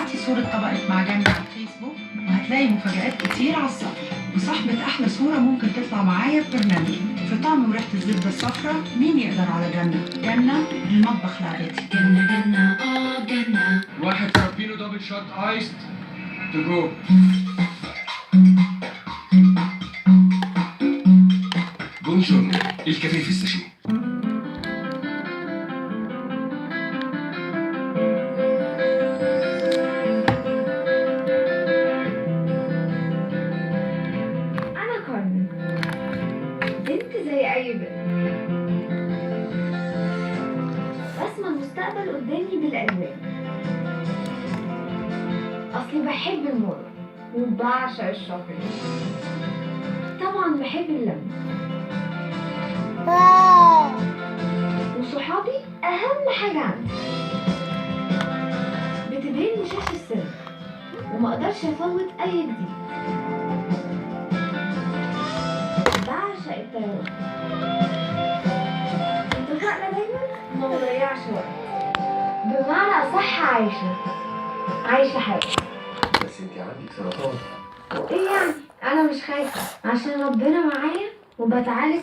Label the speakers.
Speaker 1: ابعتي صورة طبقك مع جنة على الفيسبوك وهتلاقي مفاجآت كتير على الصفحة. وصاحبة أحلى صورة ممكن تطلع معايا في برنامج في طعم وريحة الزبدة الصفراء. مين يقدر على جنة؟ جنة المطبخ لعبتي.
Speaker 2: جنة جنة جنة.
Speaker 3: واحد فرابينو دبل شوت ايست تو جو.
Speaker 4: Buongiorno, il caffè festaci.
Speaker 5: أنا كارمن، بنت زي أي بنت، رسمة المستقبل قدامي بالألوان. أصلي بحب الموضة وبعشق الشوبينج، طبعا بحب اللمة، وصحابي أهم حاجة عندي. بتبهرني شاشة السينما ومقدرش أفوت أي جديد. بعشق الطيران، اتفقنا دايما ما نضيعش وقت، بمعنى أصح عايشة حياتي.
Speaker 4: بس انت عندك سرطان.
Speaker 5: وإيه يعني؟ أنا مش خايفة عشان ربنا معايا وبتعالج